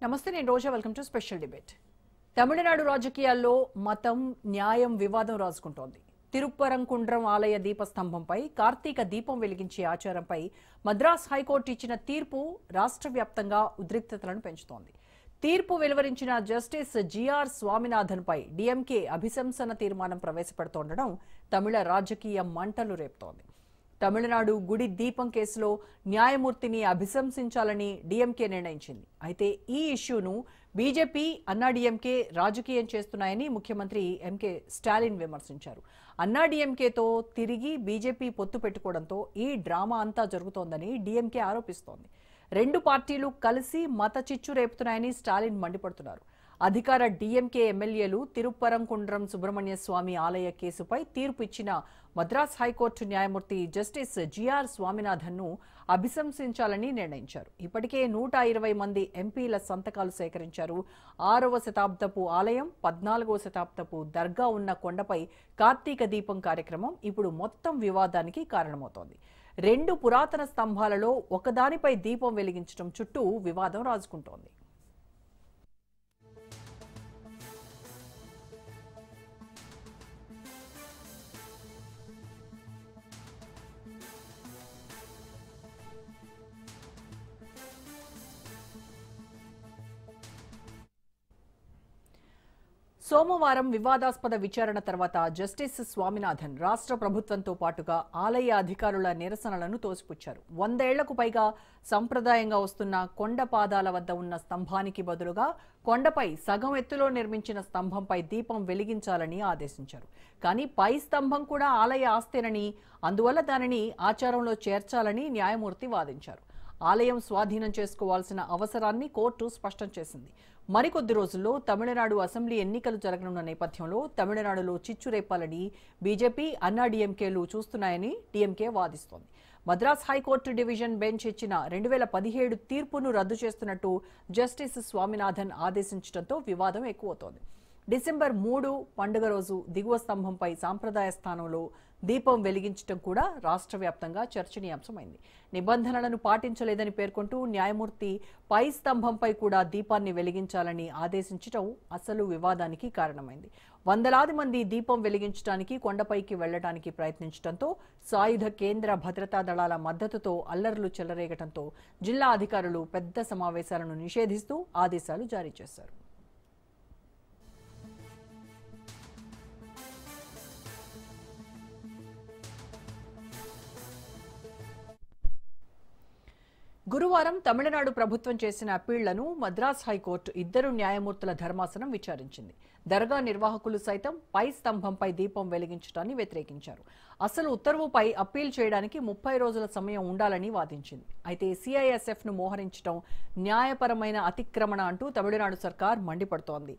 నమస్తే, నేను Roja. Welcome to special debate. Tamil Nadu రాజకీయాల్లో మతం న్యాయం వివాదం రాజుకుంటోంది. తిరుప్పరంకుండ్రం ఆలయ దీపస్తంభంపై కార్తీక దీపం వెలిగించే ఆచారంపై మద్రాస్ హైకోర్టు ఇచ్చిన తీర్పు రాష్ట్ర వ్యాప్తంగా ఉద్రిక్తతలను పెంచుతోంది. తీర్పు వెలువరించిన జస్టిస్ జిఆర్ స్వామినాథన్పై డీఎంకే అభిశంసన తీర్మానం ప్రవేశపెడుతుండడం తమిళ రాజకీయ మంటలు రేపుతోంది. తమిళనాడు గుడి దీపం కేసులో న్యాయమూర్తిని అభిశంసించాలని డీఎంకే నిర్ణయించింది. అయితే ఈ ఇష్యూను బీజేపీ, అన్నాడీఎంకే రాజకీయం చేస్తున్నాయని ముఖ్యమంత్రి ఎంకే స్టాలిన్ విమర్శించారు. అన్నాడీఎంకేతో తిరిగి బీజేపీ పొత్తు పెట్టుకోవడంతో ఈ డ్రామా అంతా జరుగుతోందని డీఎంకే ఆరోపిస్తోంది. రెండు పార్టీలు కలిసి మత చిచ్చు రేపుతున్నాయని స్టాలిన్ మండిపడుతున్నారు. అధికార డీఎంకే ఎమ్మెల్యేలు తిరుప్పరంకుండ్రం సుబ్రహ్మణ్య స్వామి ఆలయ కేసుపై తీర్పు ఇచ్చిన మద్రాస్ హైకోర్టు న్యాయమూర్తి జస్టిస్ జిఆర్ స్వామినాథన్ను అభిశంసించాలని నిర్ణయించారు. ఇప్పటికే 120 మంది ఎంపీల సంతకాలు సేకరించారు. 6వ శతాబ్దపు ఆలయం, 14వ శతాబ్దపు దర్గా ఉన్న కొండపై కార్తీక దీపం కార్యక్రమం ఇప్పుడు మొత్తం వివాదానికి కారణమవుతోంది. రెండు పురాతన స్తంభాలలో ఒకదానిపై దీపం వెలిగించడం చుట్టూ వివాదం రాజుకుంటోంది. సోమవారం వివాదాస్పద విచారణ తర్వాత జస్టిస్ స్వామినాథన్ రాష్ట్ర ప్రభుత్వంతో పాటుగా ఆలయ అధికారుల నిరసనలను తోసిపుచ్చారు. 100 ఏళ్లకు పైగా సంప్రదాయంగా వస్తున్న కొండ పాదాల వద్ద ఉన్న స్తంభానికి బదులుగా కొండపై సగం ఎత్తులో నిర్మించిన స్తంభంపై దీపం వెలిగించాలని ఆదేశించారు. కానీ పై స్తంభం కూడా ఆలయ ఆస్తేనని, అందువల్ల దానిని ఆచారంలో చేర్చాలని న్యాయమూర్తి వాదించారు. ఆలయం స్వాధీనం చేసుకోవాల్సిన అవసరాన్ని కోర్టు స్పష్టం చేసింది. మరికొద్ది రోజుల్లో తమిళనాడు అసెంబ్లీ ఎన్నికలు జరగనున్న నేపథ్యంలో తమిళనాడులో చిచ్చు రేపాలని బీజేపీ, అన్నాడీఎంకేలు చూస్తున్నాయని డీఎంకే వాదిస్తోంది. మద్రాస్ హైకోర్టు డివిజన్ బెంచ్ ఇచ్చిన 2017 తీర్పును రద్దు చేస్తున్నట్టు జస్టిస్ స్వామినాథన్ ఆదేశించడంతో వివాదం ఎక్కువవుతోంది. డిసెంబర్ 3 పండుగ రోజు దిగువ స్తంభంపై సాంప్రదాయ స్థానంలో దీపం వెలిగించడం కూడా రాష్ట్ర వ్యాప్తంగా చర్చనీయాంశమైంది. నిబంధనలను పాటించలేదని పేర్కొంటూ న్యాయమూర్తి పై స్తంభంపై కూడా దీపాన్ని వెలిగించాలని ఆదేశించడం అసలు వివాదానికి కారణమైంది. వందలాది మంది దీపం వెలిగించడానికి కొండపైకి వెళ్లడానికి ప్రయత్నించడంతో సాయుధ కేంద్ర భద్రతా దళాల మద్దతుతో అల్లర్లు చెలరేగడంతో జిల్లా అధికారులు పెద్ద సమావేశాలను నిషేధిస్తూ ఆదేశాలు జారీ చేశారు. గురువారం తమిళనాడు ప్రభుత్వం చేసిన అప్పీళ్లను మద్రాస్ హైకోర్టు 2 న్యాయమూర్తుల ధర్మాసనం విచారించింది. దర్గా నిర్వాహకులు సైతం పై స్తంభంపై దీపం వెలిగించడాన్ని వ్యతిరేకించారు. అసలు ఉత్తర్వుపై అప్పీల్ చేయడానికి 30 రోజుల సమయం ఉండాలని వాదించింది. అయితే సిఐఎస్ఎఫ్ను మోహరించడం న్యాయపరమైన అతిక్రమణ అంటూ తమిళనాడు సర్కార్ మండిపడుతోంది.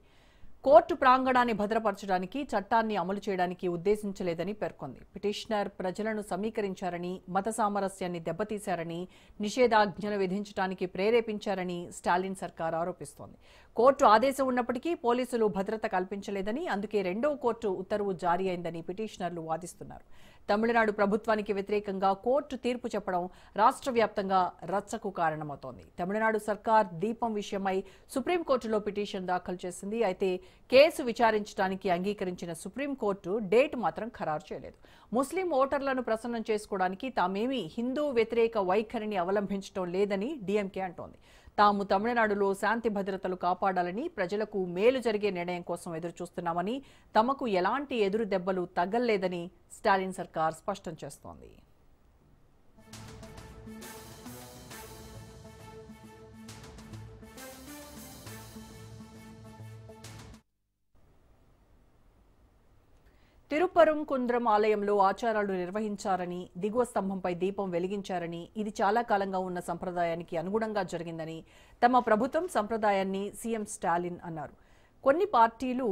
కోర్టు ప్రాంగణాన్ని భద్రపరచడానికి చట్టాన్ని అమలు చేయడానికి ఉద్దేశించలేదని పేర్కొంది. పిటిషనర్ ప్రజలను సమీకరించారని, మత సామరస్యాన్ని దెబ్బతీశారని, నిషేధాజ్ఞలు విధించడానికి ప్రేరేపించారని స్టాలిన్ సర్కార్ ఆరోపిస్తోంది. కోర్టు ఆదేశం ఉన్నప్పటికీ పోలీసులు భద్రత కల్పించలేదని, అందుకే రెండో కోర్టు ఉత్తర్వు జారీ అయిందని పిటిషనర్లు వాదిస్తున్నారు. తమిళనాడు ప్రభుత్వానికి వ్యతిరేకంగా కోర్టు తీర్పు చెప్పడం రాష్ట్ర వ్యాప్తంగా రచ్చకు కారణమవుతోంది. తమిళనాడు సర్కార్ దీపం విషయమై సుప్రీంకోర్టులో పిటిషన్ దాఖలు చేసింది. అయితే కేసు విచారించడానికి అంగీకరించిన సుప్రీంకోర్టు డేట్ మాత్రం ఖరారు చేయలేదు. ముస్లిం ఓటర్లను ప్రసన్నం చేసుకోవడానికి తామేమీ హిందూ వ్యతిరేక వైఖరిని అవలంబించడం లేదని డీఎంకే అంటోంది. తాము తమిళనాడులో శాంతి భద్రతలు కాపాడాలని, ప్రజలకు మేలు జరిగే నిర్ణయం కోసం ఎదురుచూస్తున్నామని, తమకు ఎలాంటి ఎదురు దెబ్బలు తగ్గలేదని స్టాలిన్ సర్కార్ స్పష్టం చేస్తోంది. తిరుప్పరంకుండ్రం ఆలయంలో ఆచారాలు నిర్వహించారని, దిగువ స్తంభంపై దీపం వెలిగించారని, ఇది చాలా కాలంగా ఉన్న సంప్రదాయానికి అనుగుణంగా జరిగిందని తమ ప్రభుత్వం సంప్రదాయాన్ని సీఎం స్టాలిన్ అన్నారు. కొన్ని పార్టీలు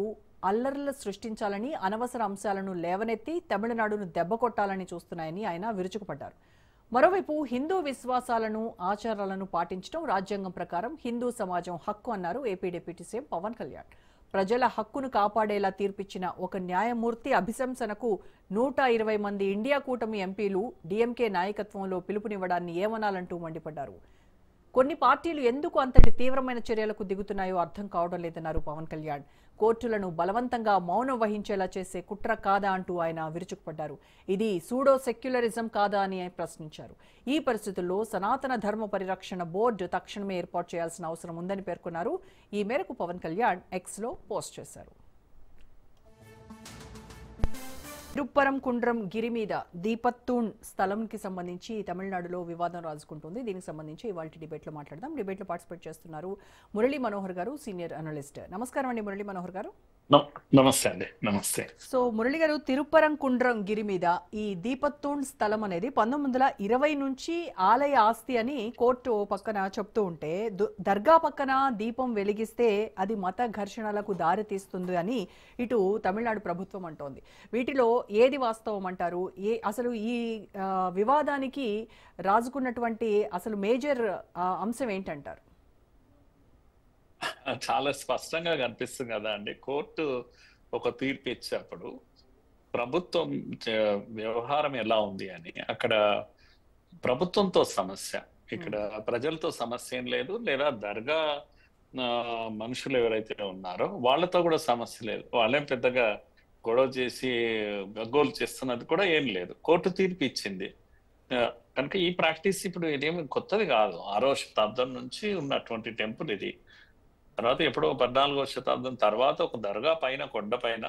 అల్లర్లు సృష్టించాలని, అనవసర అంశాలను లేవనెత్తి తమిళనాడును దెబ్బకొట్టాలని చూస్తున్నాయని ఆయన విరుచుకుపడ్డారు. మరోవైపు హిందూ విశ్వాసాలను, ఆచారాలను పాటించడం రాజ్యాంగం ప్రకారం హిందూ సమాజం హక్కు అన్నారు AP deputy CM Pawan Kalyan. ప్రజల హక్కును కాపాడేలా తీర్పిచ్చిన ఒక న్యాయమూర్తి అభిశంసనకు 120 మంది ఇండియా కూటమి ఎంపీలు డీఎంకే నాయకత్వంలో పిలుపునివ్వడాన్ని ఏమనాలంటూ మండిపడ్డారు. కొన్ని పార్టీలు ఎందుకు అంతటి తీవ్రమైన చర్యలకు దిగుతున్నాయో అర్థం కావడం లేదన్నారు పవన్ కళ్యాణ్. కోర్టులను బలవంతంగా మౌనం వహించేలా చేసే కుట్ర కాదా అంటూ ఆయన విరుచుకుపడ్డారు. ఇది సూడో సెక్యులరిజం కాదా అని ప్రశ్నించారు. ఈ పరిస్థితుల్లో సనాతన ధర్మ పరిరక్షణ బోర్డు తక్షణమే ఏర్పాటు చేయాల్సిన అవసరం ఉందని పేర్కొన్నారు. ఈ మేరకు పవన్ కళ్యాణ్ ఎక్స్లో పోస్ట్ చేశారు. తిరుప్పరంకుండ్రం గిరి మీద దీపత్తూన్ స్థలంకి సంబంధించి తమిళనాడులో వివాదం రాజుకుంటుంది. దీనికి సంబంధించి ఇవాళ డిబేట్లో మాట్లాడదాం. డిబేట్లో పార్టిసిపేట్ చేస్తున్నారు మురళీ మనోహర్ గారు, సీనియర్ అనలిస్ట్. నమస్కారం అండి మురళీ మనోహర్ గారు. నమస్తే అండి. నమస్తే. సో మురళి గారు, తిరుప్పరంకుండ్రం గిరి మీద ఈ దీపత్తూన్ స్థలం అనేది 1920 నుంచి ఆలయ ఆస్తి అని కోర్టు పక్కన చెప్తూ ఉంటే, దర్గా పక్కన దీపం వెలిగిస్తే అది మత ఘర్షణలకు దారితీస్తుంది అని ఇటు తమిళనాడు ప్రభుత్వం అంటోంది. వీటిలో ఏది వాస్తవం అంటారు? అసలు ఈ వివాదానికి రాజుకున్నటువంటి అసలు మేజర్ అంశం ఏంటంటారు? చాలా స్పష్టంగా కనిపిస్తుంది కదా అండి. కోర్టు ఒక తీర్పు ఇచ్చేప్పుడు ప్రభుత్వం వ్యవహారం ఎలా ఉంది అని. అక్కడ ప్రభుత్వంతో సమస్య, ఇక్కడ ప్రజలతో సమస్య ఏం లేదు, లేదా దర్గా మనుషులు ఎవరైతే ఉన్నారో వాళ్ళతో కూడా సమస్య లేదు. వాళ్ళేం పెద్దగా గొడవ చేసి గగ్గోలు చేస్తున్నది కూడా ఏం లేదు. కోర్టు తీర్పు ఇచ్చింది కనుక ఈ ప్రాక్టీస్ ఇప్పుడు ఇదేమి కొత్తది కాదు. 6వ శతాబ్దం నుంచి ఉన్నటువంటి టెంపుల్ ఇది. తర్వాత ఎప్పుడో 14వ శతాబ్దం తర్వాత ఒక దర్గా పైన, కొండ పైన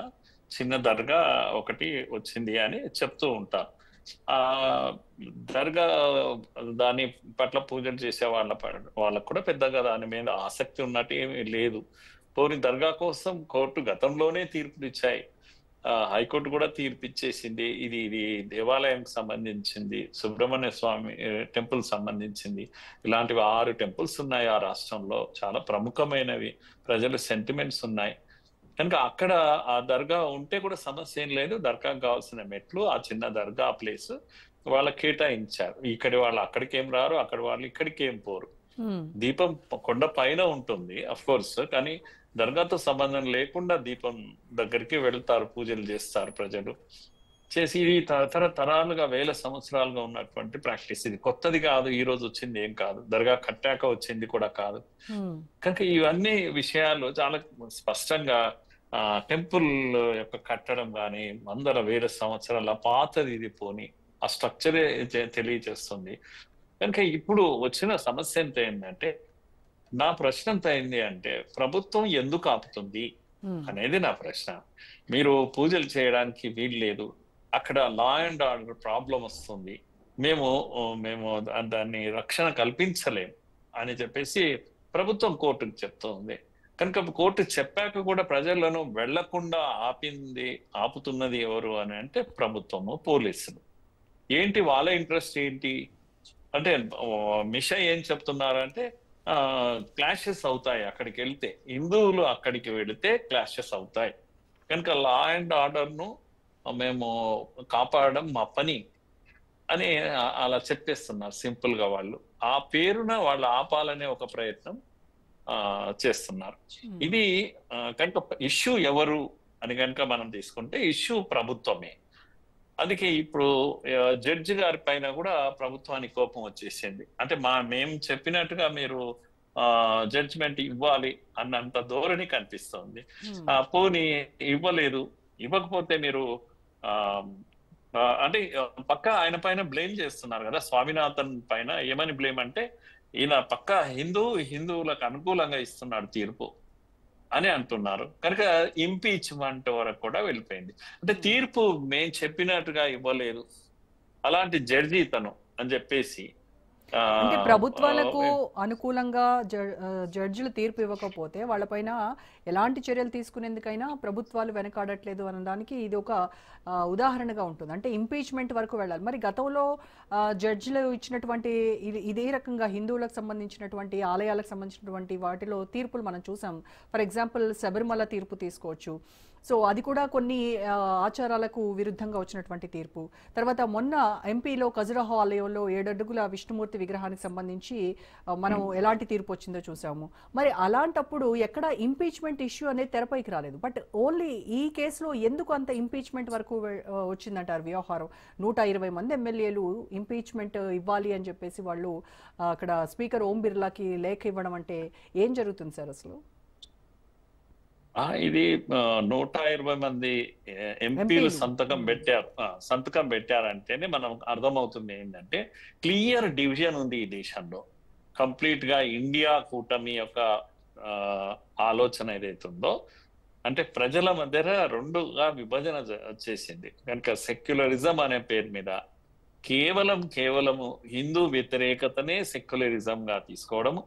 చిన్న దర్గా ఒకటి వచ్చింది అని చెప్తూ ఉంటారు. ఆ దర్గా దాని పట్ల పూజలు చేసే వాళ్ళకు కూడా పెద్దగా దాని మీద ఆసక్తి ఉన్నట్టు ఏమీ లేదు. పోని దర్గా కోసం కోర్టు గతంలోనే తీర్పులు ఇచ్చాయి. హైకోర్టు కూడా తీర్పు ఇచ్చేసింది. ఇది దేవాలయానికి సంబంధించింది, సుబ్రహ్మణ్య స్వామి టెంపుల్ సంబంధించింది. ఇలాంటివి 6 టెంపుల్స్ ఉన్నాయి ఆ రాష్ట్రంలో, చాలా ప్రముఖమైనవి, ప్రజల సెంటిమెంట్స్ ఉన్నాయి. కనుక అక్కడ ఆ దర్గా ఉంటే కూడా సమస్య ఏం లేదు. దర్గాకు కావాల్సిన మెట్లు, ఆ చిన్న దర్గా ప్లేస్ వాళ్ళకి కేటాయించారు. ఇక్కడి వాళ్ళు అక్కడికి ఏం రారు, అక్కడ వాళ్ళు ఇక్కడికి ఏం పోరు. దీపం కొండ పైన ఉంటుంది అఫ్ కోర్స్, కానీ దర్గాతో సంబంధం లేకుండా దీపం దగ్గరికి వెళ్తారు, పూజలు చేస్తారు ప్రజలు. చేసి ఇది తరతరాలుగా, వేల సంవత్సరాలుగా ఉన్నటువంటి ప్రాక్టీస్. ఇది కొత్తది కాదు, ఈ రోజు వచ్చింది ఏం కాదు, దర్గా కట్టాక వచ్చింది కూడా కాదు. కనుక ఇవన్నీ విషయాలు చాలా స్పష్టంగా టెంపుల్ యొక్క కట్టడం కానీ వేల సంవత్సరాల పాతది ఇది పోని ఆ స్ట్రక్చరే తెలియజేస్తుంది. కనుక ఇప్పుడు వచ్చిన సమస్య ఎంత ఏంటంటే, నా ప్రశ్న ఎంత అయింది అంటే, ప్రభుత్వం ఎందుకు ఆపుతుంది అనేది నా ప్రశ్న. మీరు పూజలు చేయడానికి వీలు లేదు, అక్కడ లా అండ్ ఆర్డర్ ప్రాబ్లం వస్తుంది, మేము దాన్ని రక్షణ కల్పించలేం అని చెప్పేసి ప్రభుత్వం కోర్టుకు చెప్తుంది. కనుక కోర్టు చెప్పాక కూడా ప్రజలను వెళ్లకుండా ఆపుతున్నది ఎవరు అని అంటే ప్రభుత్వము, పోలీసులు. ఏంటి వాళ్ళ ఇంట్రెస్ట్ ఏంటి అంటే, మిషా ఏం చెప్తున్నారంటే క్లాషెస్ అవుతాయి, అక్కడికి వెళ్తే హిందువులు అక్కడికి వెళితే క్లాషెస్ అవుతాయి, కనుక లా అండ్ ఆర్డర్ ను మేము కాపాడడం మా పని అని అలా చెప్పేస్తున్నారు సింపుల్ గా. వాళ్ళు ఆ పేరున వాళ్ళు ఆపాలనే ఒక ప్రయత్నం చేస్తున్నారు. ఇది కనుక ఇష్యూ ఎవరు అని కనుక మనం తీసుకుంటే ఇష్యూ ప్రభుత్వమే. అందుకే ఇప్పుడు జడ్జి గారి పైన కూడా ప్రభుత్వానికి కోపం వచ్చేసింది. అంటే మేము చెప్పినట్టుగా మీరు జడ్జిమెంట్ ఇవ్వాలి అన్నంత ధోరణి కనిపిస్తోంది. పోనీ ఇవ్వలేదు, ఇవ్వకపోతే మీరు అంటే పక్క ఆయన పైన బ్లేమ్ చేస్తున్నారు కదా, స్వామినాథన్ పైన. ఏమని బ్లేమ్ అంటే, ఈయన పక్క హిందువులకు అనుకూలంగా ఇస్తున్నాడు తీర్పు అని అంటున్నారు. కనుక ఇంపీచ్మెంట్ వరకు కూడా వెళ్ళిపోయింది. అంటే తీర్పు మేము చెప్పినట్టుగా ఇవ్వలేదు, అలాంటి జడ్జి తను అని చెప్పేసి. అంటే ప్రభుత్వాలకు అనుకూలంగా జడ్జిలు తీర్పు ఇవ్వకపోతే వాళ్ళపైన ఎలాంటి చర్యలు తీసుకునేందుకైనా ప్రభుత్వాలు వెనకాడట్లేదు అనడానికి ఇది ఒక ఉదాహరణగా ఉంటుంది. అంటే ఇంపీచ్మెంట్ వరకు వెళ్ళాలి. మరి గతంలో జడ్జిలు ఇచ్చినటువంటి ఇదే రకంగా హిందువులకు సంబంధించినటువంటి ఆలయాలకు సంబంధించినటువంటి వాటిలో తీర్పులు మనం చూసాం. ఫర్ ఎగ్జాంపుల్ శబరిమల తీర్పు తీసుకోవచ్చు, సో అది కూడా కొన్ని ఆచారాలకు విరుద్ధంగా వచ్చినటువంటి తీర్పు. తర్వాత మొన్న ఎంపీలో ఖజురహో ఆలయంలో 7 అడుగుల విష్ణుమూర్తి విగ్రహానికి సంబంధించి మనం ఎలాంటి తీర్పు వచ్చిందో చూసాము. మరి అలాంటప్పుడు ఎక్కడ ఇంపీచ్మెంట్ ఇష్యూ అనేది తెరపైకి రాలేదు. బట్ ఓన్లీ ఈ కేసులో ఎందుకు అంత ఇంపీచ్మెంట్ వరకు వచ్చిందంటారు వ్యవహారం? 120 మంది ఎమ్మెల్యేలు ఇంపీచ్మెంట్ ఇవ్వాలి అని చెప్పేసి వాళ్ళు అక్కడ స్పీకర్ ఓం బిర్లాకి లేఖ ఇవ్వడం అంటే ఏం జరుగుతుంది సార్ అసలు? ఇది 120 మంది ఎంపీలు సంతకం పెట్టారంటేనే మనం అర్థమవుతుంది ఏంటంటే క్లియర్ డివిజన్ ఉంది ఈ దేశంలో. కంప్లీట్ గా ఇండియా కూటమి యొక్క ఆలోచన ఏదైతే ఉందో అంటే ప్రజల మధ్య రెండుగా విభజన చేసింది కనుక సెక్యులరిజం అనే పేరు మీద కేవలము హిందూ వ్యతిరేకతనే సెక్యులరిజం గా తీసుకోవడము,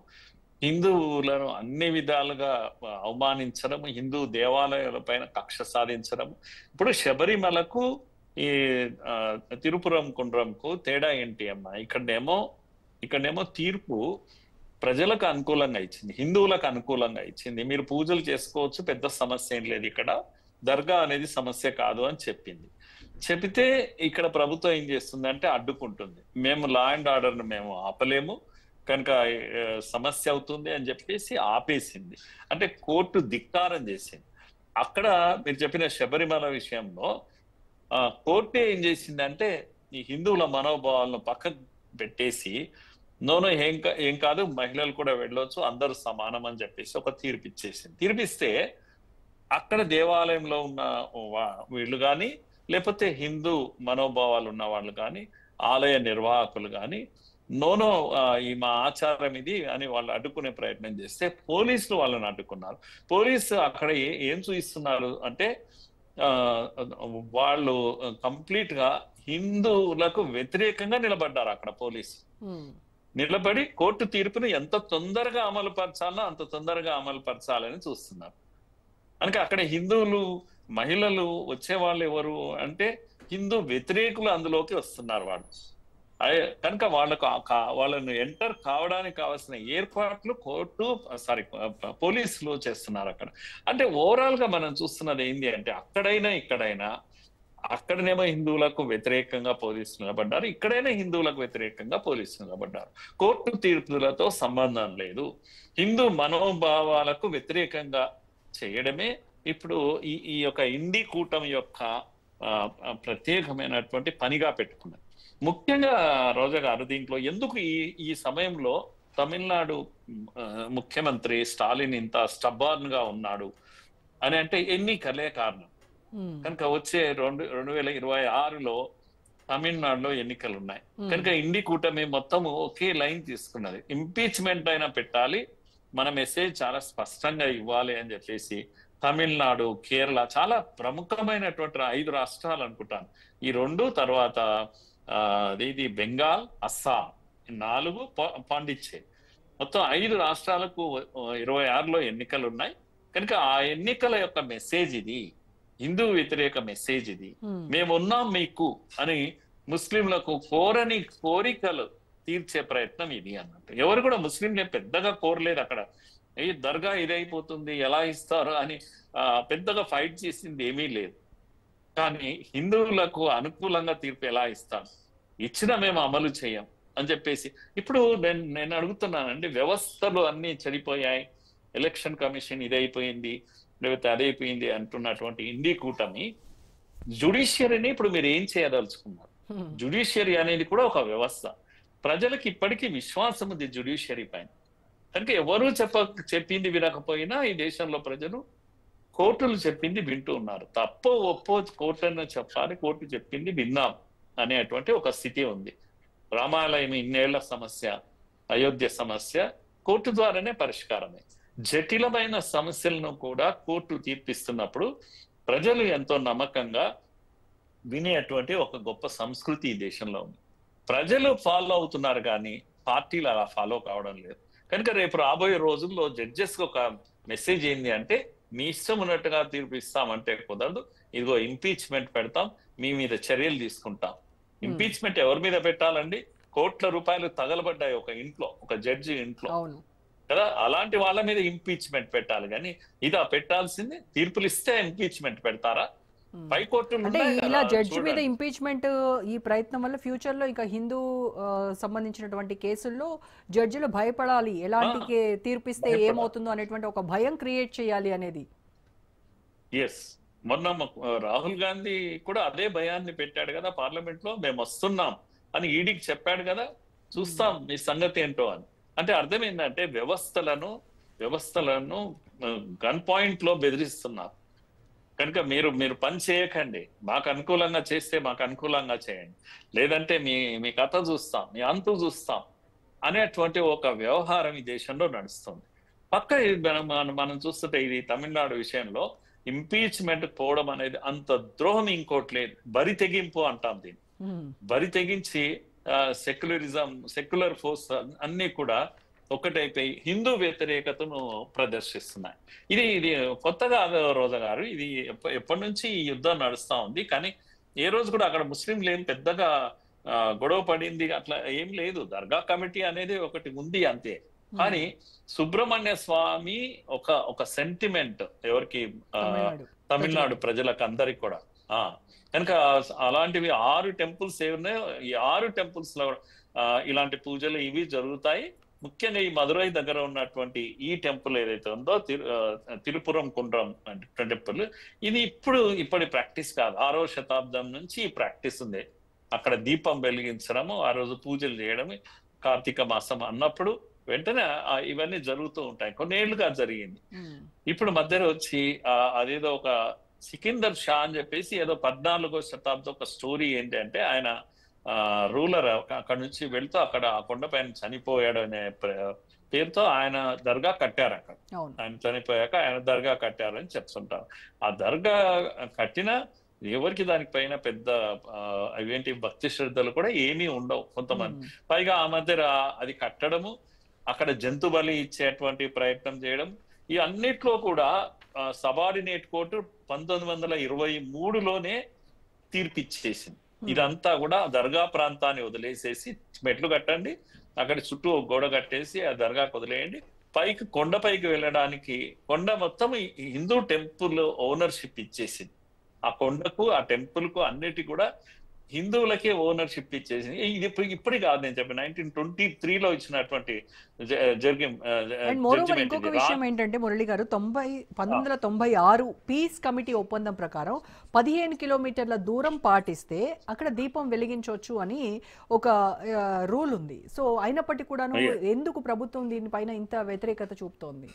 హిందువులను అన్ని విధాలుగా అవమానించడము, హిందూ దేవాలయాల పైన కక్ష సాధించడము. ఇప్పుడు శబరిమలకు ఈ తిరుపురం కుండ్రంకు తేడా ఏంటి అమ్మా? ఇక్కడేమో తీర్పు ప్రజలకు అనుకూలంగా ఇచ్చింది, హిందువులకు అనుకూలంగా ఇచ్చింది. మీరు పూజలు చేసుకోవచ్చు, పెద్ద సమస్య ఏం లేదు, ఇక్కడ దర్గా అనేది సమస్య కాదు అని చెప్తే ఇక్కడ ప్రభుత్వం ఏం చేస్తుందంటే అడ్డుకుంటుంది. మేము లా అండ్ ఆర్డర్ను మేము ఆపలేము కనుక సమస్య అవుతుంది అని చెప్పేసి ఆపేసింది. అంటే కోర్టు ధిక్కారం చేసింది. అక్కడ మీరు చెప్పిన శబరిమల విషయంలో కోర్టు ఏం చేసిందంటే ఈ హిందువుల మనోభావాలను పక్కకు పెట్టేసి నోనో ఏం కాదు, మహిళలు కూడా వెళ్ళొచ్చు, అందరూ సమానం అని చెప్పేసి ఒక తీర్పు ఇచ్చేసింది. తీర్పిస్తే అక్కడ దేవాలయంలో ఉన్న వీళ్ళు కానీ లేకపోతే హిందూ మనోభావాలు ఉన్న వాళ్ళు కానీ ఆలయ నిర్వాహకులు కానీ నోనో ఈ మా ఆచారం ఇది అని వాళ్ళు అడ్డుకునే ప్రయత్నం చేస్తే పోలీసులు వాళ్ళని అడ్డుకున్నారు. పోలీసు అక్కడ ఏం చూపిస్తున్నారు అంటే వాళ్ళు కంప్లీట్ గా హిందువులకు వ్యతిరేకంగా నిలబడ్డారు. అక్కడ పోలీసు నిలబడి కోర్టు తీర్పును ఎంత తొందరగా అమలు పరచాలో అంత తొందరగా అమలు పరచాలని చూస్తున్నారు. కనుక అక్కడ హిందువులు మహిళలు వచ్చే వాళ్ళు ఎవరు అంటే హిందూ వ్యతిరేకులు అందులోకి వస్తున్నారు వాళ్ళు. కనుక వాళ్ళను ఎంటర్ కావడానికి కావాల్సిన ఏర్పాట్లు పోలీసులు చేస్తున్నారు అక్కడ. అంటే ఓవరాల్ గా మనం చూస్తున్నది ఏంటి అంటే అక్కడైనా ఇక్కడైనా, అక్కడనేమో హిందువులకు వ్యతిరేకంగా పోలీసులు నిలబడ్డారు, ఇక్కడైనా హిందువులకు వ్యతిరేకంగా పోలీసులు నిలబడ్డారు. కోర్టు తీర్పులతో సంబంధం లేదు, హిందూ మనోభావాలకు వ్యతిరేకంగా చేయడమే ఇప్పుడు ఈ యొక్క ఇండి కూటమి యొక్క ప్రత్యేకమైనటువంటి పనిగా పెట్టుకున్నది. ముఖ్యంగా రోజా గారు దీంట్లో ఎందుకు ఈ సమయంలో తమిళనాడు ముఖ్యమంత్రి స్టాలిన్ ఇంత స్టబార్న్ గా ఉన్నాడు అని అంటే ఎన్నికలే కారణం. కనుక వచ్చే 2026లో తమిళనాడులో ఎన్నికలు ఉన్నాయి కనుక ఇండి కూటమి మొత్తము ఒకే లైన్ తీసుకున్నది, ఇంపీచ్మెంట్ అయినా పెట్టాలి, మన మెసేజ్ చాలా స్పష్టంగా ఇవ్వాలి అని చెప్పేసి తమిళనాడు, కేరళ చాలా ప్రముఖమైనటువంటి 5 రాష్ట్రాలు అనుకుంటాను, ఈ 2 తర్వాత ఇది బెంగాల్, అస్సాం, 4 పాండిచ్చేరి, మొత్తం 5 రాష్ట్రాలకు 26లో ఎన్నికలు ఉన్నాయి. కనుక ఆ ఎన్నికల యొక్క మెసేజ్ ఇది, హిందూ వ్యతిరేక మెసేజ్ ఇది, మేమున్నాం మీకు అని ముస్లింలకు కోరని కోరికలు తీర్చే ప్రయత్నం ఇది అన్నట్టు. ఎవరు కూడా ముస్లింలు పెద్దగా కోరలేదు అక్కడ, ఈ దర్గా ఇదైపోతుంది ఎలా ఇస్తారు అని పెద్దగా ఫైట్ చేసింది ఏమీ లేదు. కానీ హిందువులకు అనుకూలంగా తీర్పు ఎలా ఇస్తాం, ఇచ్చినా మేము అమలు చేయం అని చెప్పేసి ఇప్పుడు నేను అడుగుతున్నానండి, వ్యవస్థలు అన్ని చెడిపోయాయి, ఎలక్షన్ కమిషన్ ఇదైపోయింది లేకపోతే అదైపోయింది అంటున్నటువంటి ఇండి కూటమి జుడిషియరీని ఇప్పుడు మీరు ఏం చేయదలుచుకున్నారు? జుడిషియరీ అనేది కూడా ఒక వ్యవస్థ, ప్రజలకు ఇప్పటికీ విశ్వాసం ఉంది జుడిషియరీ పైన. కనుక ఎవరు చెప్పింది వినకపోయినా ఈ దేశంలో ప్రజలు కోర్టులు చెప్పింది వింటూ ఉన్నారు. తప్పో ఒప్పో కోర్టు అన్న చెప్పాలి, కోర్టు చెప్పింది విన్నాం అనేటువంటి ఒక స్థితి ఉంది. రామాలయం ఇన్నేళ్ల సమస్య, అయోధ్య సమస్య కోర్టు ద్వారానే పరిష్కారమే. జటిలమైన సమస్యలను కూడా కోర్టు తీర్పిస్తున్నప్పుడు ప్రజలు ఎంతో నమ్మకంగా వినేటువంటి ఒక గొప్ప సంస్కృతి ఈ దేశంలో ఉంది. ప్రజలు ఫాలో అవుతున్నారు కానీ పార్టీలు అలా ఫాలో కావడం లేదు. కనుక రేపు రాబోయే రోజుల్లో జడ్జెస్ ఒక మెసేజ్ ఏంది అంటే, మీ ఇష్టం ఉన్నట్టుగా తీర్పు ఇస్తామంటే కుదరదు, ఇదిగో ఇంపీచ్మెంట్ పెడతాం, మీ మీద చర్యలు తీసుకుంటాం. ఇంపీచ్మెంట్ ఎవరి మీద పెట్టాలండి? కోట్ల రూపాయలు తగలబడ్డాయి ఒక ఇంట్లో, ఒక జడ్జి ఇంట్లో. కదా. అలాంటి వాళ్ళ మీద ఇంపీచ్మెంట్ పెట్టాలి, కానీ ఇదా పెట్టాల్సింది? తీర్పులు ఇస్తే ఇంపీచ్మెంట్ పెడతారా? పైకోర్టులు అంటే ఉన్నాయి ఇలా కదా జడ్జి మీద చూడండి. ఇంపీచ్మెంట్ ఈ ప్రయత్నం వల్ల ఫ్యూచర్ లో ఇంకా హిందూ సంబంధించినటువంటి కేసుల్లో జడ్జిలు భయపడాలి, ఎలాంటి తీర్పు ఇస్తే ఏమవుతుందో అనేటువంటి ఒక భయం క్రియేట్ చేయాలి అనేది. ఎస్, మొన్న రాహుల్ గాంధీ కూడా అదే భయాన్ని పెట్టాడు కదా పార్లమెంట్ లో, మేము వస్తున్నాం అని ఈడీకి చెప్పాడు కదా, చూస్తాం మీ సంగతి ఏంటో అని. అంటే అర్థం ఏంటంటే వ్యవస్థలను గన్ పాయింట్ లో బెదిరిస్తున్నారు. కనుక మీరు పని చేయకండి, మాకు అనుకూలంగా చేస్తే మాకు అనుకూలంగా చేయండి, లేదంటే మీ కథ చూస్తాం, మీ అంతు చూస్తాం అనేటువంటి ఒక వ్యవహారం ఈ దేశంలో నడుస్తుంది. పక్క మనం చూస్తుంటే ఇది తమిళనాడు విషయంలో ఇంపీచ్మెంట్ పోవడం అనేది అంత ద్రోహం ఇంకోటి లేదు. బరి తెగింపు అంటాం దీన్ని. బరి తెగించి సెక్యులర్ ఫోర్స్ అన్ని కూడా ఒకటైపోయి హిందూ వ్యతిరేకతను ప్రదర్శిస్తున్నాయి. ఇది కొత్తగా రోజా గారు, ఇది ఎప్పటి నుంచి ఈ యుద్ధం నడుస్తా ఉంది. కానీ ఏ రోజు కూడా అక్కడ ముస్లింలు ఏం పెద్దగా గొడవ పడింది అట్లా ఏం లేదు. దర్గా కమిటీ అనేది ఒకటి ఉంది అంతే. కానీ సుబ్రహ్మణ్య స్వామి ఒక సెంటిమెంట్ ఎవరికి, తమిళనాడు ప్రజలకు అందరికి కూడా. కనుక అలాంటివి 6 టెంపుల్స్ ఏమున్నాయో ఈ 6 టెంపుల్స్ లో ఇలాంటి పూజలు ఇవి జరుగుతాయి. ముఖ్యంగా ఈ మదురై దగ్గర ఉన్నటువంటి ఈ టెంపుల్ ఏదైతే ఉందో తిరుపురం కుండ్రం టెంపుల్, ఇది ఇప్పటి ప్రాక్టీస్ కాదు. 6వ శతాబ్దం నుంచి ఈ ప్రాక్టీస్ ఉంది. అక్కడ దీపం వెలిగించడము, ఆ రోజు పూజలు చేయడం, కార్తీక మాసం అన్నప్పుడు వెంటనే ఇవన్నీ జరుగుతూ ఉంటాయి. కొన్నేళ్లుగా జరిగింది. ఇప్పుడు మధ్యలో వచ్చి అదేదో ఒక సికిందర్ షా అని చెప్పేసి ఏదో 14వ శతాబ్దం ఒక స్టోరీ ఏంటి అంటే, ఆయన రూలర్ అక్కడ నుంచి వెళ్తూ అక్కడ ఆ కొండపైన చనిపోయాడు అనే పేరుతో ఆయన దర్గా కట్టారు. అక్కడ ఆయన చనిపోయాక ఆయన దర్గా కట్టారు అని చెప్తుంటారు. ఆ దర్గా కట్టిన ఎవరికి దానిపైన పెద్ద అవేంటి భక్తి శ్రద్ధలు కూడా ఏమీ ఉండవు కొంతమంది. పైగా ఆ మధ్య అది కట్టడము, అక్కడ జంతు బలి ఇచ్చేటువంటి ప్రయత్నం చేయడం, ఈ అన్నిట్లో కూడా సబార్డినేట్ కోర్టు 1923లోనే తీర్పిచ్చేసింది. ఇదంతా కూడా దర్గా ప్రాంతాన్ని వదిలేసేసి మెట్లు కట్టండి, అక్కడ చుట్టూ గోడ కట్టేసి ఆ దర్గాకు వదిలేయండి, పైకి కొండపైకి వెళ్ళడానికి కొండ మొత్తం హిందూ టెంపుల్ ఓనర్షిప్ ఇచ్చేసింది. ఆ కొండకు ఆ టెంపుల్ కు అన్నిటి కూడా హిందువులకే ఓనర్షిప్ ఇచ్చేసింది. ఇది ఇప్పుడు కాదు, నేను చెప్పి 1923లో ఇచ్చినటువంటి ఇంకొక విషయం ఏంటంటే మురళి గారు, 1996 పీస్ కమిటీ ఒప్పందం ప్రకారం 15 కిలోమీటర్ల దూరం పాటిస్తే అక్కడ దీపం వెలిగించవచ్చు అని ఒక రూల్ ఉంది. సో అయినప్పటికీ కూడా ఎందుకు ప్రభుత్వం దీనిపైన ఇంత వ్యతిరేకత చూపుతోంది?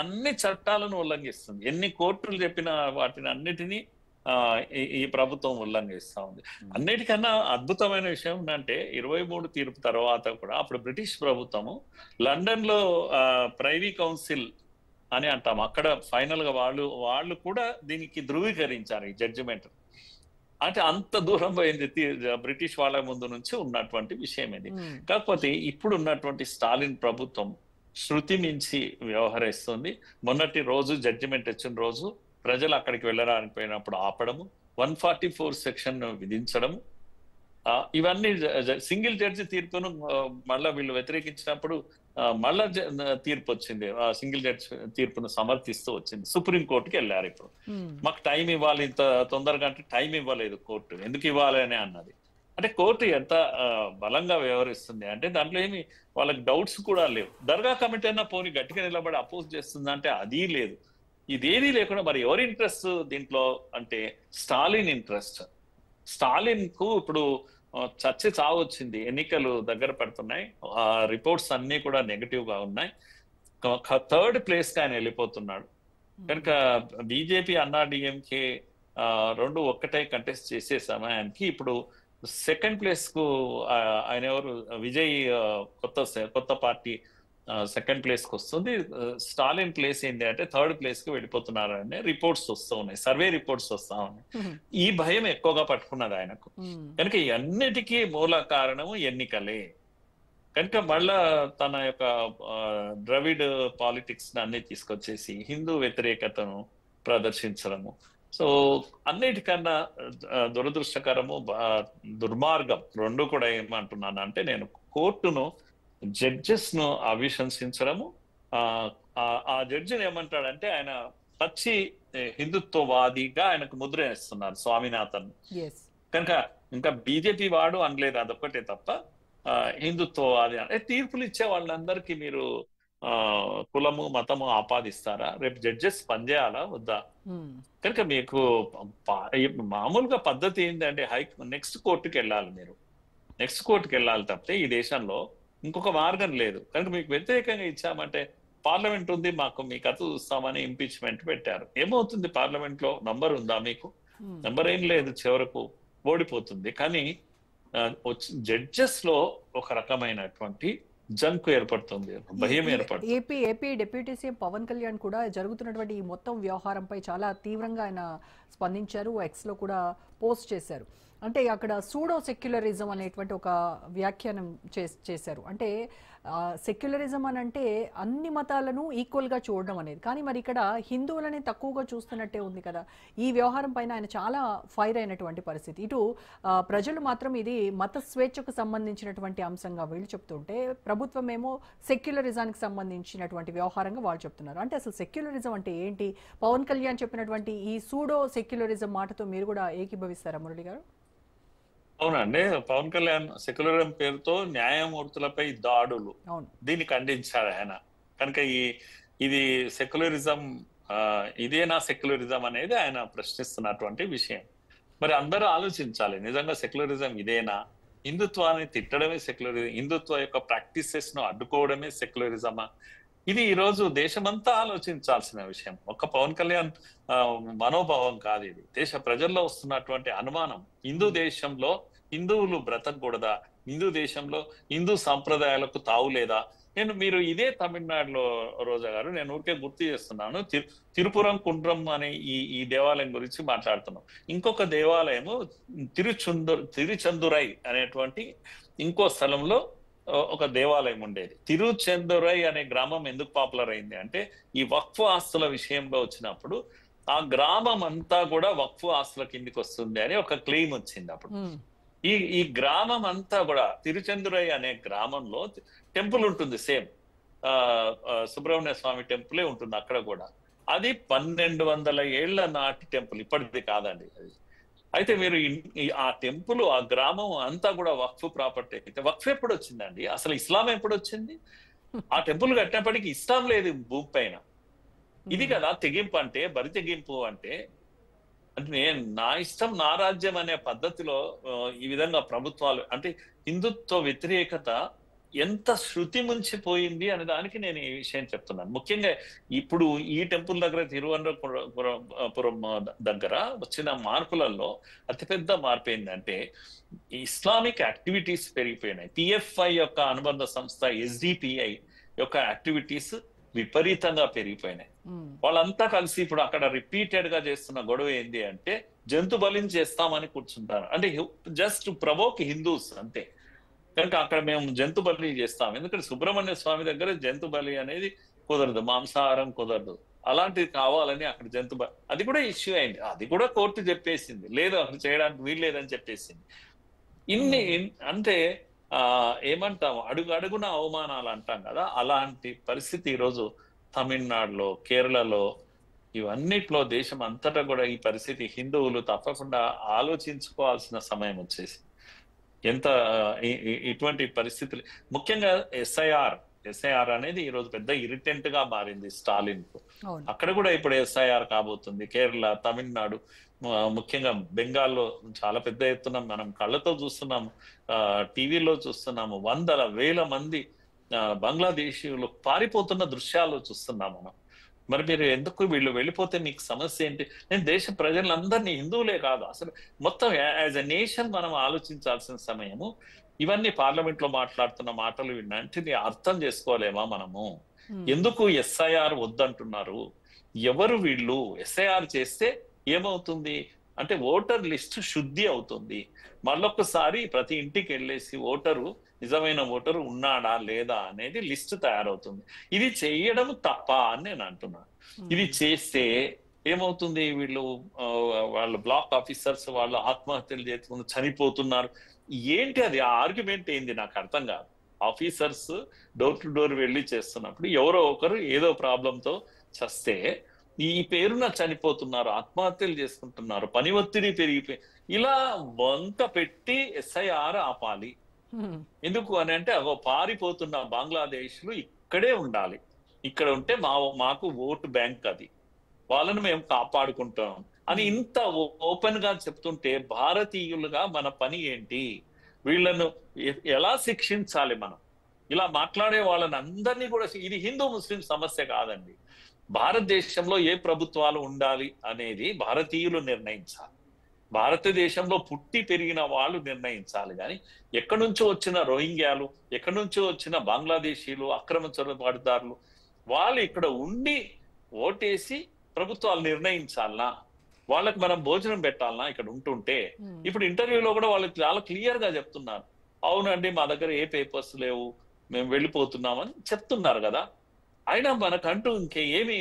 అన్ని చట్టాలను ఉల్లంఘిస్తుంది. ఎన్ని కోర్టులు చెప్పిన వాటిని అన్నిటినీ ఈ ప్రభుత్వం ఉల్లంఘిస్తా ఉంది. అన్నిటికన్నా అద్భుతమైన విషయం ఏంటంటే 23 తీర్పు తర్వాత కూడా అప్పుడు బ్రిటిష్ ప్రభుత్వము లండన్ లో ప్రైవీ కౌన్సిల్ అని అంటాం, అక్కడ ఫైనల్ గా వాళ్ళు కూడా దీనికి ధృవీకరించారు ఈ జడ్జిమెంట్. అంటే అంత దూరం పోయింది బ్రిటిష్ వాళ్ళ ముందు నుంచి ఉన్నటువంటి విషయం ఇది. కాకపోతే ఇప్పుడు ఉన్నటువంటి స్టాలిన్ ప్రభుత్వం శృతి మించి వ్యవహరిస్తుంది. మొన్నటి రోజు జడ్జిమెంట్ వచ్చిన రోజు ప్రజలు అక్కడికి వెళ్ళడానికి పోయినప్పుడు ఆపడము, 144 సెక్షన్ విధించడము, ఇవన్నీ సింగిల్ జడ్జి తీర్పును మళ్ళా వీళ్ళు వ్యతిరేకించినప్పుడు మళ్ళా తీర్పు వచ్చింది. సింగిల్ జడ్జి తీర్పును సమర్థిస్తూ వచ్చింది. సుప్రీంకోర్టుకి వెళ్ళారు. ఇప్పుడు మాకు టైం ఇవ్వాలి, ఇంత తొందరగా అంటే టైం ఇవ్వలేదు కోర్టు, ఎందుకు ఇవ్వాలి అని అన్నది. అంటే కోర్టు ఎంత బలంగా వ్యవహరిస్తుంది అంటే దాంట్లో ఏమి వాళ్ళకి డౌట్స్ కూడా లేవు. దర్గా కమిటీ అన్న పోనీ గట్టిగా నిలబడి అపోజ్ చేస్తుంది అంటే అది లేదు. ఇదేదీ లేకుండా మరి ఎవరి ఇంట్రెస్ట్ దీంట్లో అంటే స్టాలిన్ ఇంట్రెస్ట్. స్టాలిన్ కు ఇప్పుడు చర్చ చావొచ్చింది, ఎన్నికలు దగ్గర పడుతున్నాయి, రిపోర్ట్స్ అన్ని కూడా నెగటివ్ గా ఉన్నాయి, 3rd ప్లేస్ కి ఆయన వెళ్ళిపోతున్నాడు. కనుక బీజేపీ అన్నాడీఎంకే రెండు ఒక్కటే కంటెస్ట్ చేసే సమయానికి ఇప్పుడు 2nd ప్లేస్ కు ఆయన ఎవరు, విజయ్ కొత్త పార్టీ 2nd ప్లేస్ కి వస్తుంది. స్టాలిన్ ప్లేస్ ఏంటి అంటే 3rd ప్లేస్ కి వెళ్ళిపోతున్నారు అనే రిపోర్ట్స్ వస్తూ ఉన్నాయి, సర్వే రిపోర్ట్స్ వస్తా ఉన్నాయి. ఈ భయం ఎక్కువగా పట్టుకున్నది ఆయనకు. కనుక ఈ అన్నిటికీ మూల కారణము ఎన్నికలే. కనుక మళ్ళా తన యొక్క ద్రవిడ్ పాలిటిక్స్ అన్ని తీసుకొచ్చేసి హిందూ వ్యతిరేకతను ప్రదర్శించడము. సో అన్నిటికన్నా దురదృష్టకరము, దుర్మార్గం రెండు కూడా ఏమంటున్నాను అంటే, నేను కోర్టును జడ్జెస్ ను అభిశంసించడము, ఆ ఆ జడ్జిని ఏమంటాడంటే ఆయన పచ్చి హిందుత్వవాదిగా ఆయనకు ముద్ర వేస్తున్నారు స్వామినాథన్. ఎస్. కనుక ఇంకా బీజేపీ వాడు అనలేదు, అదొక్కటే తప్ప హిందుత్వవాది అంటే తీర్పులు ఇచ్చే వాళ్ళందరికీ మీరు కులము మతము ఆపాదిస్తారా? రేపు జడ్జెస్ పనిచేయాలా వద్దా? కనుక మీకు మామూలుగా పద్ధతి ఏంటంటే నెక్స్ట్ కోర్టుకి వెళ్ళాలి, మీరు నెక్స్ట్ కోర్టుకి వెళ్ళాలి తప్పితే ఈ దేశంలో ఇంకొక మార్గం లేదు. కనుక మీకు వ్యతిరేకంగా ఇచ్చామంటే పార్లమెంట్ ఉంది, మీ కథ చూస్తామని ఇంపీచ్మెంట్ పెట్టారు. ఏమవుతుంది? పార్లమెంట్ లో నంబర్ ఉందా మీకు? నంబర్ ఏం లేదు, చివరకు ఓడిపోతుంది. కానీ జడ్జెస్ లో ఒక రకమైనటువంటి జంకు ఏర్పడుతుంది, భయం ఏర్పడుతుంది. AP deputy CM Pawan Kalyan కూడా జరుగుతున్నటువంటి ఈ మొత్తం వ్యవహారంపై చాలా తీవ్రంగా ఆయన స్పందించారు, ఎక్స్ లో కూడా పోస్ట్ చేశారు. అంటే అక్కడ సూడో సెక్యులరిజం అనేటువంటి ఒక వ్యాఖ్యానం చేశారు. అంటే సెక్యులరిజం అని అంటే అన్ని మతాలను ఈక్వల్గా చూడడం అనేది, కానీ మరి ఇక్కడ హిందువులని తక్కువగా చూస్తున్నట్టే ఉంది కదా. ఈ వ్యవహారం పైన ఆయన చాలా ఫైర్ అయినటువంటి పరిస్థితి. ఇటు ప్రజలు మాత్రం ఇది మత స్వేచ్ఛకు సంబంధించినటువంటి అంశంగా వీళ్ళు చెప్తుంటే, ప్రభుత్వం ఏమో సెక్యులరిజానికి సంబంధించినటువంటి వ్యవహారంగా వాళ్ళు చెప్తున్నారు. అంటే అసలు సెక్యులరిజం అంటే ఏంటి? పవన్ కళ్యాణ్ చెప్పినటువంటి ఈ సూడో సెక్యులరిజం మాటతో మీరు కూడా ఏకీభవిస్తారా మురళి గారు? అవునండి, పవన్ కళ్యాణ్ సెక్యులరిజం పేరుతో న్యాయమూర్తులపై దాడులు, దీన్ని ఖండించాడు ఆయన. కనుక ఇది సెక్యులరిజం, ఇదేనా సెక్యులరిజం అనేది ఆయన ప్రశ్నిస్తున్నటువంటి విషయం. మరి అందరూ ఆలోచించాలి, నిజంగా సెక్యులరిజం ఇదేనా? హిందుత్వాన్ని తిట్టడమే సెక్యులరిజం, హిందుత్వ యొక్క ప్రాక్టీసెస్ ను అడ్డుకోవడమే సెక్యులరిజమా? ఇది ఈ రోజు దేశమంతా ఆలోచించాల్సిన విషయం. ఒక్క పవన్ కళ్యాణ్ మనోభావం కాదు, ఇది దేశ ప్రజల్లో వస్తున్నటువంటి అనుమానం. హిందూ దేశంలో హిందువులు బ్రతకూడదా? హిందూ దేశంలో హిందూ సాంప్రదాయాలకు తావు లేదా? మీరు ఇదే తమిళనాడులో రోజా గారు, నేను ఊరికే గుర్తు చేస్తున్నాను, తిరుపురం కుండ్రం అనే ఈ దేవాలయం గురించి మాట్లాడుతున్నాం. ఇంకొక దేవాలయము తిరుచందురై అనేటువంటి ఇంకో స్థలంలో ఒక దేవాలయం ఉండేది. తిరుచెందురై అనే గ్రామం ఎందుకు పాపులర్ అయింది అంటే, ఈ వక్ఫ్ ఆస్తుల విషయంలో వచ్చినప్పుడు ఆ గ్రామం అంతా కూడా వక్ఫ్ ఆస్తుల కిందికి వస్తుంది అని ఒక క్లెయిమ్ వచ్చింది అప్పుడు. ఈ గ్రామం అంతా కూడా తిరుచెందురై అనే గ్రామంలో టెంపుల్ ఉంటుంది, సేమ్ సుబ్రహ్మణ్య స్వామి టెంపులే ఉంటుంది అక్కడ కూడా. అది 1200 ఏళ్ల నాటి టెంపుల్, ఇప్పటిది కాదండి అది. అయితే మీరు ఆ టెంపుల్, ఆ గ్రామం అంతా కూడా వక్ఫ్ ప్రాపర్టీ. అయితే వక్ఫ్ ఎప్పుడు వచ్చిందండి? అసలు ఇస్లాం ఎప్పుడు వచ్చింది? ఆ టెంపుల్ కట్టినప్పటికీ ఇస్లాం లేదు భూమి పైన. ఇది కదా తెగింపు అంటే, బరి తెగింపు అంటే. అంటే నా ఇష్టం నా రాజ్యం అనే పద్ధతిలో ఈ విధంగా ప్రభుత్వాలు, అంటే హిందుత్వ వ్యతిరేకత ఎంత శృతి ముంచిపోయింది అనే దానికి నేను ఈ విషయం చెప్తున్నాను. ముఖ్యంగా ఇప్పుడు ఈ టెంపుల్ దగ్గర, తిరువనంతపురం దగ్గర వచ్చిన మార్పులలో అతిపెద్ద మార్పు ఏంటంటే, ఇస్లామిక్ యాక్టివిటీస్ పెరిగిపోయినాయి. పిఎఫ్ఐ యొక్క అనుబంధ సంస్థ ఎస్డిపిఐ యొక్క యాక్టివిటీస్ విపరీతంగా పెరిగిపోయినాయి. వాళ్ళంతా కలిసి ఇప్పుడు అక్కడ రిపీటెడ్ గా చేస్తున్న గొడవ ఏంటి అంటే, జంతు బలిని చేస్తామని కూర్చుంటారు. అంటే జస్ట్ ప్రవోక్ హిందూస్ అంతే. కనుక అక్కడ మేము జంతు బలి చేస్తాం, ఎందుకంటే సుబ్రహ్మణ్య స్వామి దగ్గర జంతు బలి అనేది కుదరదు, మాంసాహారం కుదరదు. అలాంటిది కావాలని అక్కడ జంతు బలి, అది కూడా ఇష్యూ అయింది. అది కూడా కోర్టు చెప్పేసింది, లేదు అక్కడ చేయడానికి వీలు లేదని చెప్పేసింది. ఇన్ని అంటే ఏమంటాం, అడుగున అవమానాలు అంటాం కదా, అలాంటి పరిస్థితి ఈరోజు తమిళనాడులో, కేరళలో, ఇవన్నిట్లో దేశం అంతటా కూడా ఈ పరిస్థితి. హిందువులు తప్పకుండా ఆలోచించుకోవాల్సిన సమయం వచ్చేసి, ఎంత ఇటువంటి పరిస్థితులు. ముఖ్యంగా ఎస్ఐఆర్ అనేది ఈరోజు పెద్ద ఇరిటెంట్ గా మారింది స్టాలిన్ కు. అక్కడ కూడా ఇప్పుడు ఎస్ఐఆర్ కాబోతుంది. కేరళ, తమిళనాడు, ముఖ్యంగా బెంగాల్లో చాలా పెద్ద ఎత్తున మనం కళ్ళతో చూస్తున్నాము, టీవీలో చూస్తున్నాము. 100,000 మంది బంగ్లాదేశీయులు పారిపోతున్న దృశ్యాలు చూస్తున్నాం మనం. మరి మీరు ఎందుకు, వీళ్ళు వెళ్ళిపోతే మీకు సమస్య ఏంటి? నేను దేశ ప్రజలందరినీ, హిందువులే కాదు అసలు మొత్తం యాజ్ ఎ నేషన్ మనం ఆలోచించాల్సిన సమయము. ఇవన్నీ పార్లమెంట్ లో మాట్లాడుతున్న మాటలు విన్నంటిని అర్థం చేసుకోలేమా మనము? ఎందుకు ఎస్ఐఆర్ వద్దంటున్నారు? ఎవరు వీళ్ళు? ఎస్ఐఆర్ చేస్తే ఏమవుతుంది అంటే, ఓటర్ లిస్ట్ శుద్ధి అవుతుంది. మళ్ళొక్కసారి ప్రతి ఇంటికి వెళ్ళేసి ఓటరు, నిజమైన ఓటరు ఉన్నాడా లేదా అనేది లిస్ట్ తయారవుతుంది. ఇది చేయడం తప్ప అని నేను అంటున్నాను. ఇది చేస్తే ఏమవుతుంది, వాళ్ళ బ్లాక్ ఆఫీసర్స్ వాళ్ళు ఆత్మహత్యలు చేసుకుని చనిపోతున్నారు. ఏంటి అది? ఆ ఆర్గ్యుమెంట్ ఏంది? నాకు అర్థం కాదు. ఆఫీసర్స్ డోర్ టు డోర్ వెళ్ళి చేస్తున్నప్పుడు ఎవరో ఒకరు ఏదో ప్రాబ్లంతో చస్తే ఈ పేరున చనిపోతున్నారు, ఆత్మహత్యలు చేసుకుంటున్నారు, పని ఒత్తిడి పెరిగిపోయి ఇలా వంక పెట్టి ఎస్ఐఆర్ ఆపాలి. ఎందుకు అని అంటే పారిపోతున్న బంగ్లాదేశ్లు ఇక్కడే ఉండాలి, ఇక్కడ ఉంటే మాకు ఓటు బ్యాంక్ అది, వాళ్ళను మేము కాపాడుకుంటాం అని ఇంత ఓపెన్ గా చెప్తుంటే భారతీయులుగా మన పని ఏంటి? వీళ్ళను ఎలా శిక్షించాలి మనం? ఇలా మాట్లాడే వాళ్ళని అందరినీ కూడా, ఇది హిందూ ముస్లిం సమస్య కాదండి. భారతదేశంలో ఏ ప్రభుత్వాలు ఉండాలి అనేది భారతీయులు నిర్ణయించాలి, భారతదేశంలో పుట్టి పెరిగిన వాళ్ళు నిర్ణయించాలి. కానీ ఎక్కడి నుంచో వచ్చిన రోహింగ్యాలు, ఎక్కడి నుంచో వచ్చిన బంగ్లాదేశీలు, అక్రమ చొరబాటుదారులు వాళ్ళు ఇక్కడ ఉండి ఓటేసి ప్రభుత్వాలు నిర్ణయించాలనా? వాళ్ళకి మనం భోజనం పెట్టాలనా ఇక్కడ ఉంటుంటే? ఇప్పుడు ఇంటర్వ్యూలో కూడా వాళ్ళు చాలా క్లియర్ గా చెప్తున్నారు, అవునండి మా దగ్గర ఏ పేపర్స్ లేవు, మేము వెళ్ళిపోతున్నామని చెప్తున్నారు కదా. అయినా మనకంటూ ఏమి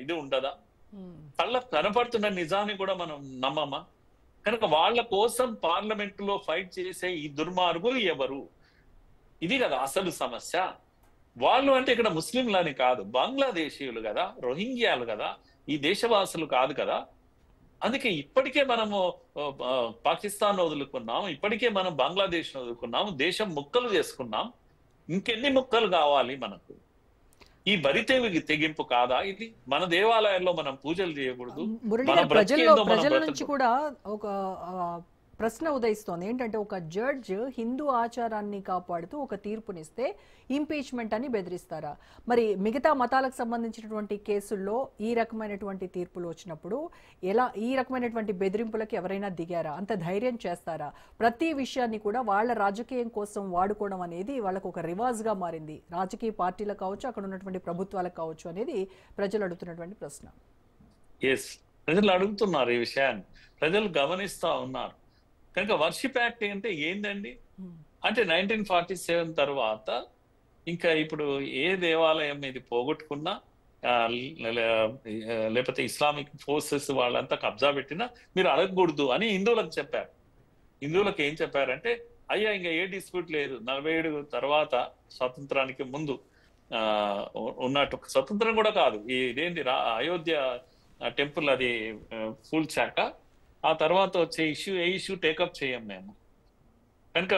ఇది ఉండదా? కళ్ళకు కనపడుతున్న నిజాన్ని కూడా మనం నమ్మమా? కనుక వాళ్ళ కోసం పార్లమెంట్ లో ఫైట్ చేసే ఈ దుర్మార్గులు ఎవరు? ఇది కదా అసలు సమస్య. వాళ్ళు అంటే ఇక్కడ ముస్లింలని కాదు, బంగ్లాదేశీయులు కదా, రోహింగ్యాలు కదా, ఈ దేశవాసులు కాదు కదా. అందుకే ఇప్పటికే మనము పాకిస్తాన్ వదులుకున్నాం, ఇప్పటికే మనం బంగ్లాదేశ్ వదులుకున్నాం, దేశం ముక్కలు చేసుకున్నాం. ఇంకెన్ని ముక్కలు కావాలి మనకు? ఈ తెగింపు కాదా ఇది? మన దేవాలయాల్లో మనం పూజలు చేయకూడదు? ప్రజల నుంచి కూడా ఒక ప్రశ్న ఉదయిస్తోంది ఏంటంటే, ఒక జడ్జ్ హిందూ ఆచారాన్ని కాపాడుతూ ఒక తీర్పునిస్తే ఇంపీచ్మెంట్ అని బెదిరిస్తారా? మరి మిగతా మతాలకు సంబంధించినటువంటి కేసుల్లో ఈ రకమైనటువంటి తీర్పులు వచ్చినప్పుడు ఈ రకమైనటువంటి బెదిరింపులకు ఎవరైనా దిగారా? అంత ధైర్యం చేస్తారా? ప్రతి విషయాన్ని కూడా వాళ్ళ రాజకీయం కోసం వాడుకోవడం అనేది వాళ్ళకు ఒక రివాజ్గా మారింది. రాజకీయ పార్టీలకు కావచ్చు, అక్కడ ఉన్నటువంటి ప్రభుత్వాలకు కావచ్చు అనేది ప్రజలు అడుగుతున్నటువంటి ప్రశ్న. ప్రజలు అడుగుతున్నారు ఈ విషయాన్ని, ప్రజలు గమనిస్తా ఉన్నారు. కనుక వర్షిప్ యాక్ట్ అంటే ఏందండి అంటే 1947 తర్వాత ఇంకా ఇప్పుడు ఏ దేవాలయం ఇది పోగొట్టుకున్నా, లేకపోతే ఇస్లామిక్ ఫోర్సెస్ వాళ్ళంతా కబ్జా పెట్టినా మీరు అడగకూడదు అని హిందువులకు చెప్పారు. హిందువులకు ఏం చెప్పారంటే, అయ్యా ఇంకా ఏ డిస్ప్యూట్ లేదు, 47 తర్వాత స్వాతంత్రానికి ముందు ఉన్నట్టు, స్వతంత్రం కూడా కాదు, ఇదేంటి అయోధ్య టెంపుల్ అది కూల్చాక ఆ తర్వాత వచ్చే ఏ ఇష్యూ టేకప్ చేయం మేము. కనుక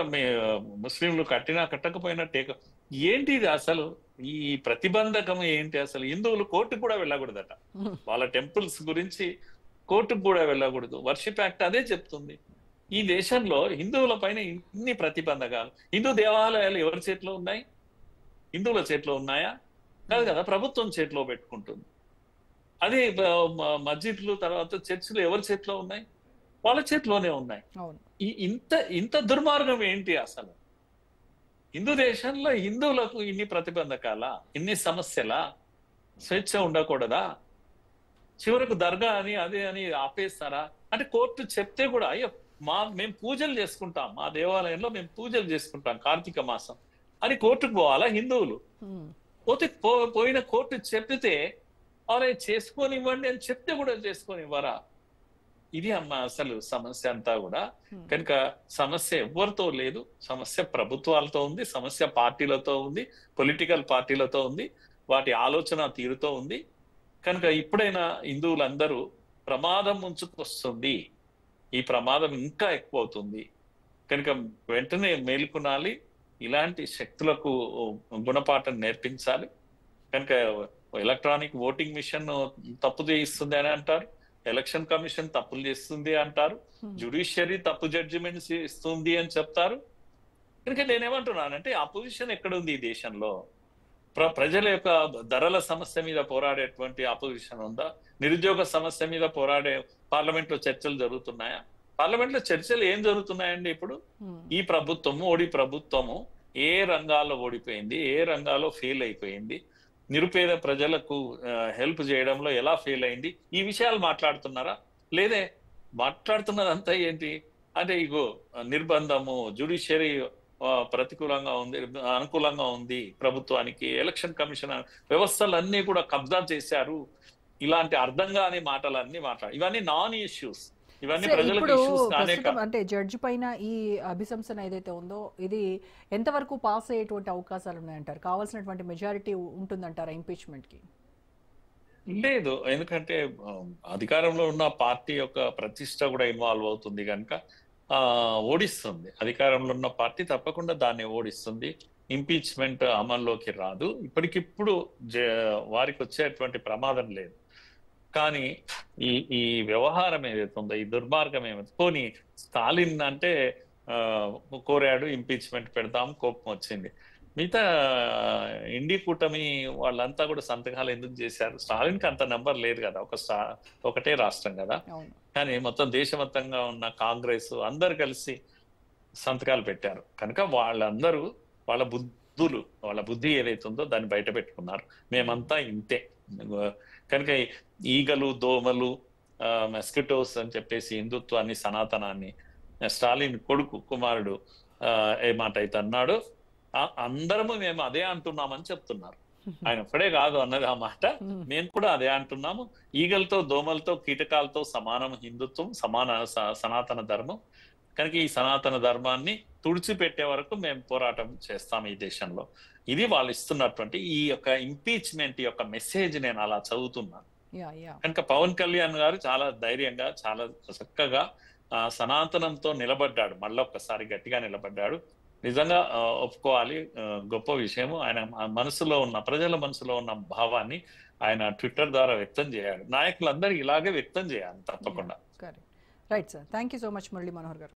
ముస్లింలు కట్టినా కట్టకపోయినా టేకప్ ఏంటి ఇది అసలు? ఈ ప్రతిబంధకం ఏంటి అసలు? హిందువులు కోర్టుకు కూడా వెళ్ళకూడదట, వాళ్ళ టెంపుల్స్ గురించి కోర్టుకు కూడా వెళ్ళకూడదు. వర్షిప్ యాక్ట్ అదే చెప్తుంది. ఈ దేశంలో హిందువుల పైన ఇన్ని ప్రతిబంధకాలు. హిందూ దేవాలయాలు ఎవరి చేతిలో ఉన్నాయి? హిందువుల చేతిలో ఉన్నాయా? కాదు కదా, ప్రభుత్వం చేతిలో పెట్టుకుంటుంది. అదే మస్జిద్లు తర్వాత చర్చిలు ఎవరి చేతిలో ఉన్నాయి? వాళ్ళ చేతిలోనే ఉన్నాయి. ఇంత దుర్మార్గం ఏంటి అసలు? హిందూ దేశంలో హిందువులకు ఇన్ని ప్రతిబంధకాలా, ఇన్ని సమస్యలా? స్వేచ్ఛ ఉండకూడదా? చివరకు దర్గా అని అదే అని ఆపేస్తారా? అంటే కోర్టు చెప్తే కూడా అయ్యో మేము పూజలు చేసుకుంటాం, మా దేవాలయంలో మేము పూజలు చేసుకుంటాం కార్తీక మాసం అని కోర్టుకు పోవాలా హిందువులు? పోయిన కోర్టు చెప్పితే అరే చేసుకోనివ్వండి అని చెప్తే కూడా చేసుకోనివ్వరా? ఇది అమ్మ అసలు సమస్య అంతా కూడా. కనుక సమస్య ఎవరితో లేదు, సమస్య ప్రభుత్వాలతో ఉంది, సమస్య పార్టీలతో ఉంది, పొలిటికల్ పార్టీలతో ఉంది, వాటి ఆలోచన తీరుతో ఉంది. కనుక ఇప్పుడైనా హిందువులందరూ ప్రమాదం ముంచుకొస్తుంది, ఈ ప్రమాదం ఇంకా ఎక్కువ అవుతుంది. కనుక వెంటనే మేల్కొనాలి, ఇలాంటి శక్తులకు గుణపాఠం నేర్పించాలి. కనుక ఎలక్ట్రానిక్ ఓటింగ్ మిషన్ తప్పు చేయిస్తుంది అని అంటారు, ఎలక్షన్ కమిషన్ తప్పులు చేస్తుంది అంటారు, జ్యుడిషియరీ తప్పు జడ్జిమెంట్స్ ఇస్తుంది అని చెప్తారు. కనుక నేనేమంటున్నానంటే అపోజిషన్ ఎక్కడ ఉంది ఈ దేశంలో? ప్రజల యొక్క ధరల సమస్య మీద పోరాడేటువంటి అపోజిషన్ ఉందా? నిరుద్యోగ సమస్య మీద పోరాడే పార్లమెంట్ లో చర్చలు జరుగుతున్నాయా? పార్లమెంట్ లో చర్చలు ఏం జరుగుతున్నాయండి ఇప్పుడు? ఈ ప్రభుత్వము ప్రభుత్వము ఏ రంగాల్లో ఓడిపోయింది, ఏ రంగాల్లో ఫెయిల్ అయిపోయింది, నిరుపేద ప్రజలకు హెల్ప్ చేయడంలో ఎలా ఫెయిల్ అయింది, ఈ విషయాలు మాట్లాడుతున్నారా? లేదే, మాట్లాడుతున్నదంతా ఏంటి అంటే ఇగో నిర్బంధము, జ్యుడిషియరీ ప్రతికూలంగా ఉంది, అనుకూలంగా ఉంది ప్రభుత్వానికి, ఎలక్షన్ కమిషన్ వ్యవస్థలన్నీ కూడా కబ్జా చేశారు, ఇలాంటి అర్థం కాని మాటలన్నీ ఇవన్నీ నాన్ ఇష్యూస్. ఇవన్నీ సరే, ప్రజలకు ఇప్పుడు ఇష్యూస్ కానే ప్రస్తుతం అంటే జడ్జి పైన ఈ అభిశంసన ఏదైతే ఉందో ఇది ఎంతవరకు పాస్ అయ్యేటువంటి అవకాశాలు ఉన్నాయంటారు? కావాల్సినటువంటి మెజారిటీ ఉంటుందంటారా ఇంపీచ్మెంట్ కి? లేదు. ఎందుకంటే అధికారంలో ఉన్న పార్టీ యొక్క ప్రతిష్ట కూడా ఇన్వాల్వ్ అవుతుంది కనుక ఓడిస్తుంది. అధికారంలో ఉన్న పార్టీ తప్పకుండా దాన్ని ఓడిస్తుంది. ఇంపీచ్మెంట్ అమల్లోకి రాదు. ఇప్పటికిప్పుడు వారికి వచ్చేటువంటి ప్రమాదం లేదు. కానీ ఈ ఈ వ్యవహారం ఏదైతే ఉందో, ఈ దుర్మార్గం ఏమైతే పోనీ స్టాలిన్ అంటే కోరాడు ఇంపీచ్మెంట్ పెడదాం, కోపం వచ్చింది. మిగతా ఇండి కూటమి వాళ్ళంతా కూడా సంతకాలు ఎందుకు చేశారు? స్టాలిన్కి అంత నెంబర్ లేదు కదా, ఒకటే రాష్ట్రం కదా. అవును. కానీ మొత్తం దేశవ్యాప్తంగా ఉన్న కాంగ్రెస్ అందరు కలిసి సంతకాలు పెట్టారు కనుక వాళ్ళందరూ వాళ్ళ బుద్ధి ఏదైతే ఉందో దాన్ని బయట పెట్టుకున్నారు. మేమంతా ఇంతే కనుక ఈగలు, దోమలు, మెస్కిటోస్ అని చెప్పేసి హిందుత్వాన్ని, సనాతనాన్ని స్టాలిన్ కొడుకు కుమారుడు ఏ మాట అయితే అన్నాడు, అందరము మేము అదే అంటున్నామని చెప్తున్నారు. ఆయన ఒక్కడే కాదు అన్నది ఆ మాట, మేము కూడా అదే అంటున్నాము. ఈగలతో, దోమలతో, కీటకాలతో సమానం హిందుత్వం, సనాతన ధర్మం. కనుక ఈ సనాతన ధర్మాన్ని తుడిచిపెట్టే వరకు మేము పోరాటం చేస్తాం ఈ దేశంలో. ఇది వాళ్ళు ఇస్తున్నటువంటి ఈ యొక్క ఇంపీచ్మెంట్ యొక్క మెసేజ్ నేను అలా చదువుతున్నాను. కనుక పవన్ కళ్యాణ్ గారు చాలా ధైర్యంగా, చాలా చక్కగా సనాతనంతో నిలబడ్డాడు. మళ్ళొక్కసారి గట్టిగా నిలబడ్డాడు. నిజంగా ఒప్పుకోవాలి, గొప్ప విషయము. ఆయన మనసులో ఉన్న, ప్రజల మనసులో ఉన్న భావాన్ని ఆయన ట్విట్టర్ ద్వారా వ్యక్తం చేయాడు. నాయకులందరూ ఇలాగే వ్యక్తం చేయాలి తప్పకుండా. Right sir, thank you so much Murali Manohar గారు.